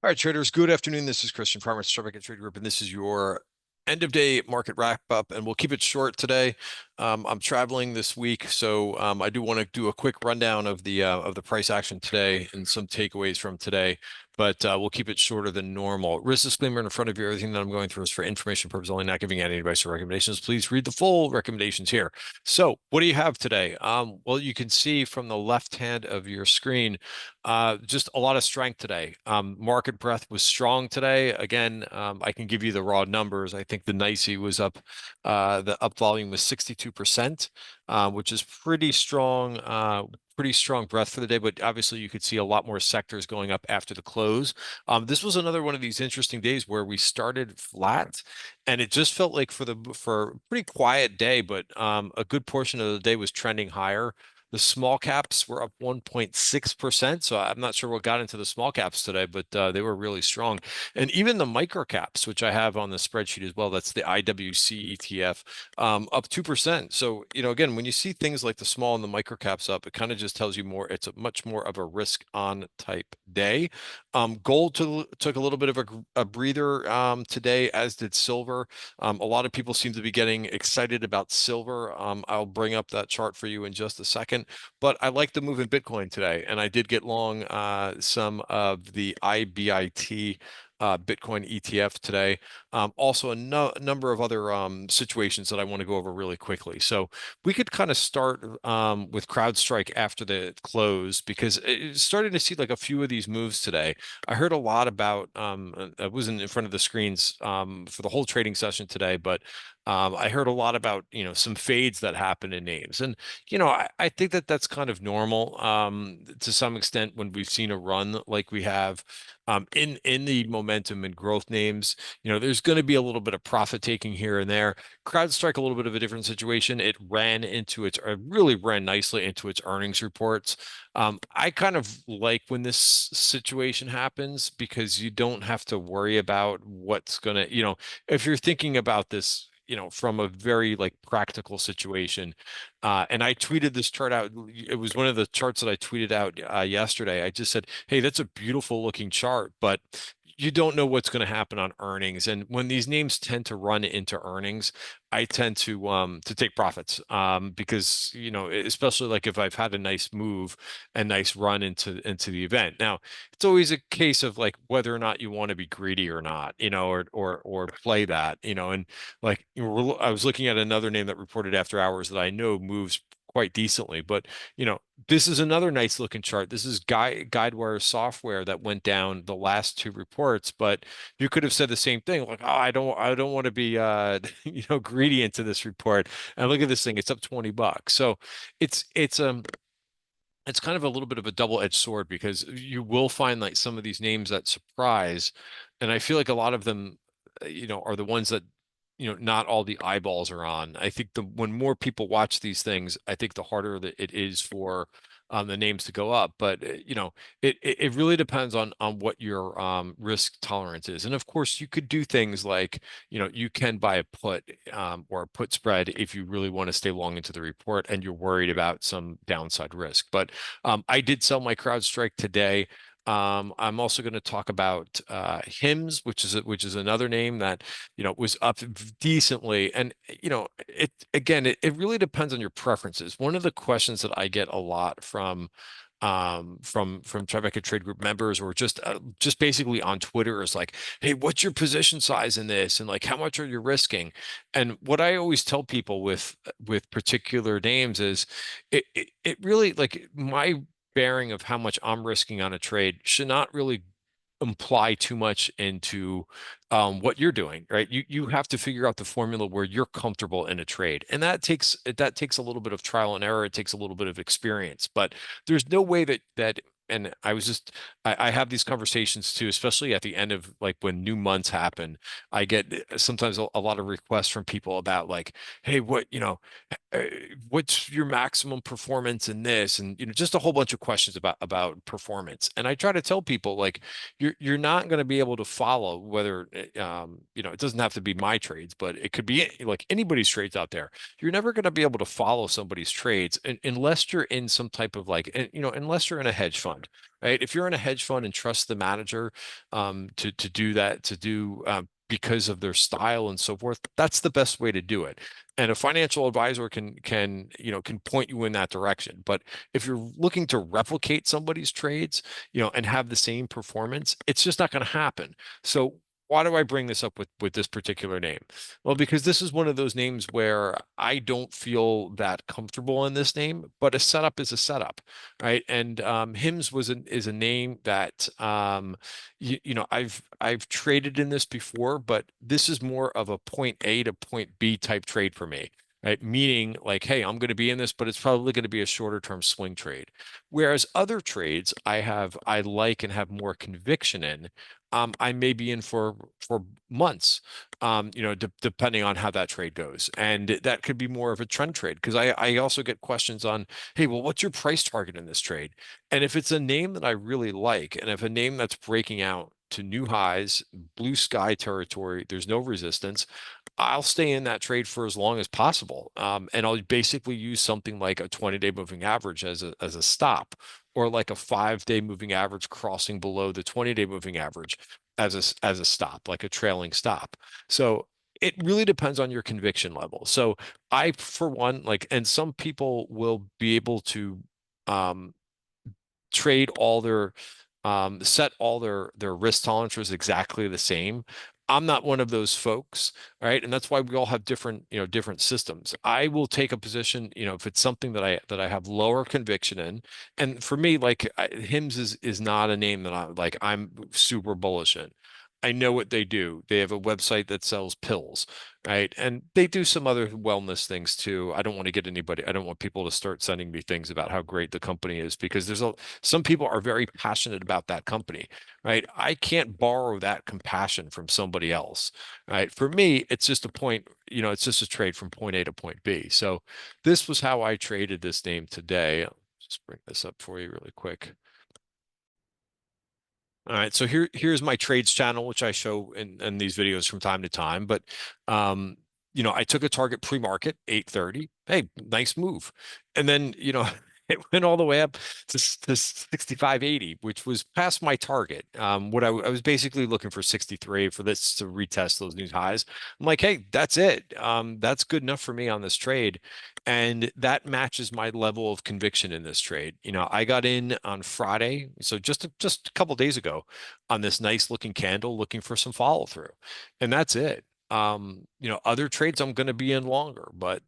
All right, traders, good afternoon. This is Christian Farmer, Starbuck Trade Group, and this is your end of day market wrap up, and we'll keep it short today. I'm traveling this week, so I do want to do a quick rundown of the price action today and some takeaways from today, but we'll keep it shorter than normal. Risk disclaimer in front of you. Everything that I'm going through is for information purposes only, not giving any advice or recommendations. Please read the full recommendations here. So, what do you have today? Well, you can see from the left hand of your screen, just a lot of strength today. Market breadth was strong today. Again, I can give you the raw numbers. I think the NYSE was up, the up volume was 62%, which is pretty strong. Pretty strong breadth for the day, but obviously you could see a lot more sectors going up after the close. This was another one of these interesting days where we started flat, and it just felt like for a pretty quiet day, but a good portion of the day was trending higher. The small caps were up 1.6%. So I'm not sure what got into the small caps today, but they were really strong. And even the micro caps, which I have on the spreadsheet as well, that's the IWC ETF, up 2%. So, again, when you see things like the small and the micro caps up, it kind of just tells you more. It's a much more of a risk on type day. Gold took a little bit of a breather today, as did silver. A lot of people seem to be getting excited about silver. I'll bring up that chart for you in just a second, but I like the move in Bitcoin today, and I did get long some of the IBIT Bitcoin ETF today. Also, a number of other situations that I want to go over really quickly. So we could kind of start with CrowdStrike after the close, because it started to see like a few of these moves today. I heard a lot about, I wasn't in front of the screens for the whole trading session today, but I heard a lot about, some fades that happen in names. And, I think that that's kind of normal to some extent when we've seen a run like we have in the momentum and growth names. There's going to be a little bit of profit taking here and there. CrowdStrike, a little bit of a different situation. It really ran nicely into its earnings reports. I kind of like when this situation happens, because you don't have to worry about what's going to, if you're thinking about this, from a very like practical situation. And I tweeted this chart out. It was one of the charts that I tweeted out yesterday. I just said, hey, that's a beautiful looking chart, but you don't know what's going to happen on earnings. And when these names tend to run into earnings, I tend to take profits because, especially like if I've had a nice move, a nice run into the event. Now, it's always a case of like whether or not you want to be greedy or not, or play that, and like I was looking at another name that reported after hours that I know moves quite decently, but this is another nice looking chart. This is Guidewire Software that went down the last two reports, but you could have said the same thing, like, oh, I don't want to be greedy into this report. And look at this thing, it's up $20. So it's kind of a little bit of a double-edged sword, because you will find like some of these names that surprise, and I feel like a lot of them, are the ones that, not all the eyeballs are on. I think when more people watch these things, I think the harder that it is for the names to go up. But it really depends on what your risk tolerance is. And of course, you could do things like, you can buy a put or a put spread if you really want to stay long into the report and you're worried about some downside risk. But I did sell my CrowdStrike today. I'm also going to talk about HIMS, which is another name that was up decently, and it really depends on your preferences. One of the questions that I get a lot from Tribeca Trade Group members, or just basically on Twitter, is like, hey, what's your position size in this, and like how much are you risking? And what I always tell people with particular names is it really, like, my bearing of how much I'm risking on a trade should not really imply too much into what you're doing, right? You have to figure out the formula where you're comfortable in a trade, and that takes a little bit of trial and error. It takes a little bit of experience, but there's no way that. And I have these conversations too, especially at the end of like when new months happen. I get sometimes a lot of requests from people about like, hey, uh, what's your maximum performance in this? And just a whole bunch of questions about performance. And I try to tell people, like, you're not going to be able to follow whether it doesn't have to be my trades, but it could be like anybody's trades out there. You're never going to be able to follow somebody's trades unless you're in some type of like, unless you're in a hedge fund. fund, right? If you're in a hedge fund and trust the manager to do that, because of their style and so forth, that's the best way to do it. And a financial advisor can point you in that direction. But if you're looking to replicate somebody's trades, and have the same performance, it's just not going to happen. So why do I bring this up with this particular name? Well, because this is one of those names where I don't feel that comfortable in this name, but a setup is a setup, right? And HIMS is a name that I've traded in this before, but this is more of a point A to point B type trade for me. Right? Meaning like, hey, I'm going to be in this, but it's probably going to be a shorter term swing trade. Whereas other trades I like and have more conviction in, I may be in for months, depending on how that trade goes. And that could be more of a trend trade because I also get questions on, hey, well, what's your price target in this trade? And if it's a name that I really like, and if a name that's breaking out to new highs, blue sky territory, there's no resistance, I'll stay in that trade for as long as possible. And I'll basically use something like a 20-day moving average as a stop, or like a 5-day moving average crossing below the 20-day moving average as a stop, like a trailing stop. So it really depends on your conviction level. So I, for one, like, and some people will be able to um, trade all their set all their risk tolerances exactly the same. I'm not one of those folks, right? And that's why we all have different systems. I will take a position, if it's something that I have lower conviction in. And for me, like HIMS is not a name that I'm super bullish in. I know what they do. They have a website that sells pills, right? And they do some other wellness things too. I don't want people to start sending me things about how great the company is because some people are very passionate about that company, right? I can't borrow that compassion from somebody else, right? For me, it's just it's just a trade from point A to point B. So this was how I traded this name today. I'll just bring this up for you really quick. All right, so here's my trades channel, which I show in these videos from time to time. But I took a target pre-market 830. Hey, nice move. And then, it went all the way up to 65.80, which was past my target. What I was basically looking for 63 for this to retest those new highs. I'm like, hey, that's it. That's good enough for me on this trade. And that matches my level of conviction in this trade. I got in on Friday, so just a couple days ago, on this nice looking candle, looking for some follow through, and that's it. Other trades I'm going to be in longer, but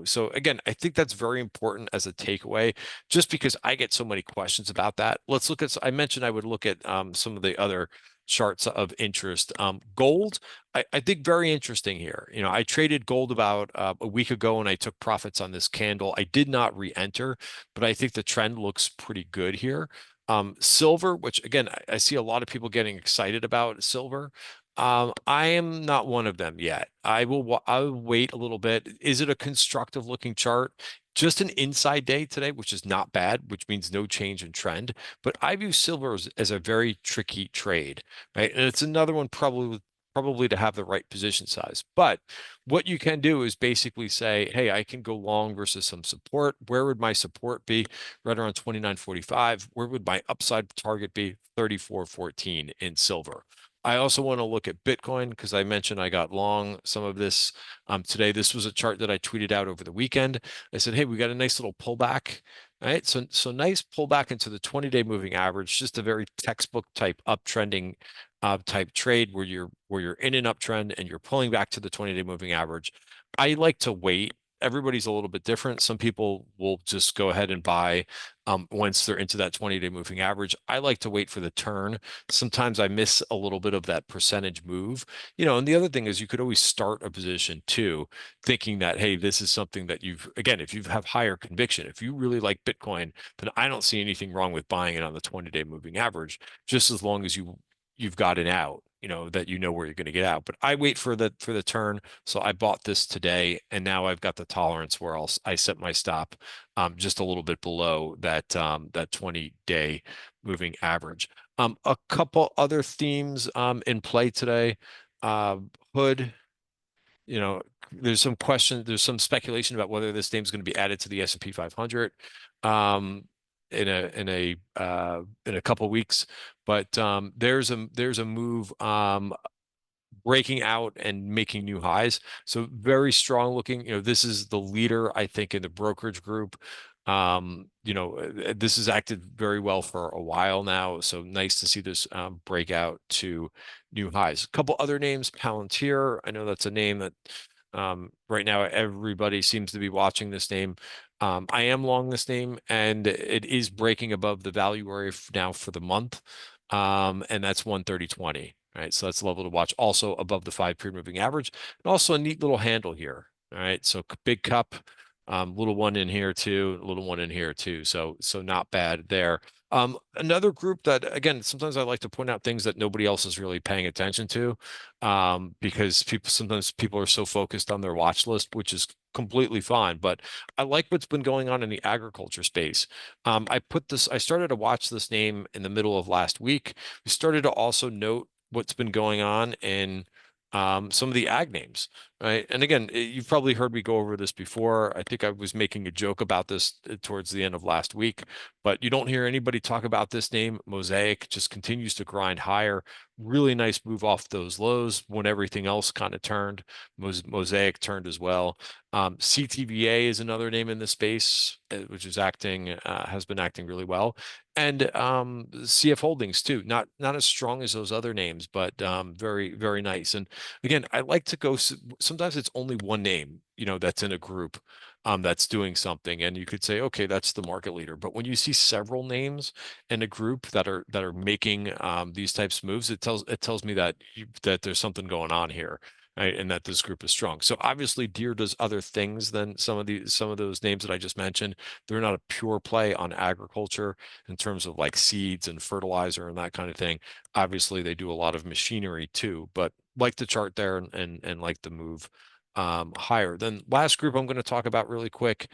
so again, I think that's very important as a takeaway, just because I get so many questions about that. Let's look at. I mentioned I would look at some of the other charts of interest. Gold, I think very interesting here. I traded gold about a week ago and I took profits on this candle. I did not re-enter, but I think the trend looks pretty good here. Silver, which again, I see a lot of people getting excited about silver. I am not one of them yet. I'll wait a little bit. Is it a constructive looking chart? Just an inside day today, which is not bad, which means no change in trend. But I view silver as a very tricky trade, right? And it's another one probably to have the right position size. But what you can do is basically say, hey, I can go long versus some support. Where would my support be? Right around 29.45. Where would my upside target be? 34.14 in silver. I also want to look at Bitcoin because I mentioned I got long some of this today. This was a chart that I tweeted out over the weekend. I said, hey, we got a nice little pullback. All right, so nice pullback into the 20-day moving average, just a very textbook type uptrending type trade where you're in an uptrend and you're pulling back to the 20-day moving average. I like to wait. Everybody's a little bit different. Some people will just go ahead and buy once they're into that 20-day moving average. I like to wait for the turn. Sometimes I miss a little bit of that percentage move. And the other thing is you could always start a position too, thinking that, hey, this is something that again, if you have higher conviction, if you really like Bitcoin, then I don't see anything wrong with buying it on the 20-day moving average, just as long as you've got it out, that where you're going to get out. But I wait for the turn. So I bought this today, and now I've got the tolerance where I set my stop just a little bit below that 20-day moving average. A couple other themes in play today. Hood, there's some question, there's some speculation about whether this name is going to be added to the S&P 500. in a couple weeks. But there's a move breaking out and making new highs. So very strong looking. This is the leader, I think, in the brokerage group. This has acted very well for a while now. So nice to see this break out to new highs. A couple other names, Palantir. I know that's a name that right now everybody seems to be watching this name. I am long this name, and it is breaking above the value area now for the month. And that's 130.20. Right, so that's a level to watch. Also above the 5-period moving average, and also a neat little handle here. All right, so big cup, little one in here too, little one in here too. So not bad there. Another group that, again, sometimes I like to point out things that nobody else is really paying attention to, because sometimes people are so focused on their watch list, which is completely fine. But I like what's been going on in the agriculture space. I started to watch this name in the middle of last week. We started to also note what's been going on in some of the ag names, right? And again, you've probably heard me go over this before. I think I was making a joke about this towards the end of last week, but you don't hear anybody talk about this name. Mosaic just continues to grind higher. Really nice move off those lows when everything else kind of turned. Mosaic turned as well. CTVA is another name in the space, which has been acting really well. And CF Holdings too, not as strong as those other names, but very, very nice. And again, I like to go, sometimes it's only one name, that's in a group that's doing something, and you could say, okay, that's the market leader. But when you see several names in a group that are making these types of moves, it tells me that that there's something going on here. Right, and that this group is strong. So obviously Deere does other things than some of those names that I just mentioned. They're not a pure play on agriculture in terms of like seeds and fertilizer and that kind of thing. Obviously, they do a lot of machinery too, but like the chart there, and like the move higher. Then last group I'm going to talk about really quick,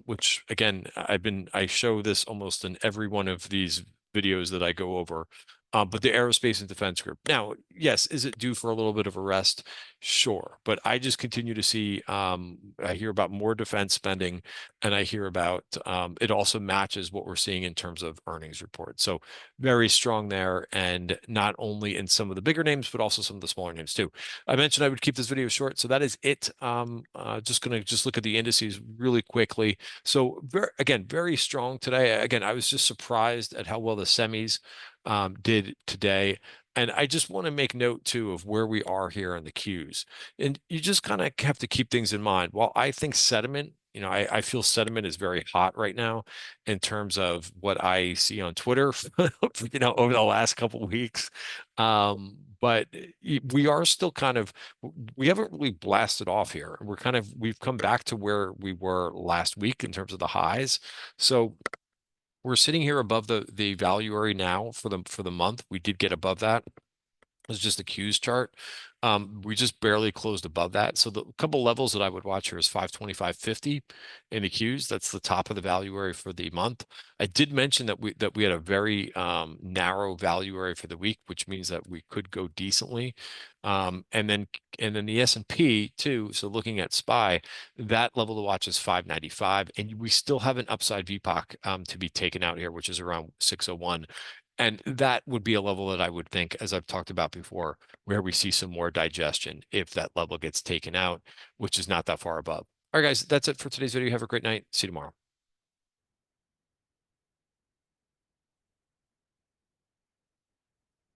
which again, I show this almost in every one of these videos that I go over. But the aerospace and defense group. Now, yes, is it due for a little bit of a rest? Sure. But I just continue to see, I hear about more defense spending, and I hear about it also matches what we're seeing in terms of earnings reports. So very strong there, and not only in some of the bigger names, but also some of the smaller names too. I mentioned I would keep this video short, so that is it. Just going to look at the indices really quickly. So very strong today. Again, I was just surprised at how well the semis did today. And I just want to make note too of where we are here on the Qs. And you just kind of have to keep things in mind. While I think sentiment, I feel sentiment is very hot right now in terms of what I see on Twitter, over the last couple of weeks. But we are still we haven't really blasted off here. We've come back to where we were last week in terms of the highs. So we're sitting here above the value area now for the month. We did get above that. It's just the Qs chart. We just barely closed above that. So the couple levels that I would watch here is 525.50 in the Qs. That's the top of the value area for the month. I did mention that we had a very narrow value area for the week, which means that we could go decently. And then the S&P too. So looking at SPY, that level to watch is 595, and we still have an upside VPOC to be taken out here, which is around 601. And that would be a level that I would think, as I've talked about before, where we see some more digestion if that level gets taken out, which is not that far above. All right, guys, that's it for today's video. Have a great night. See you tomorrow.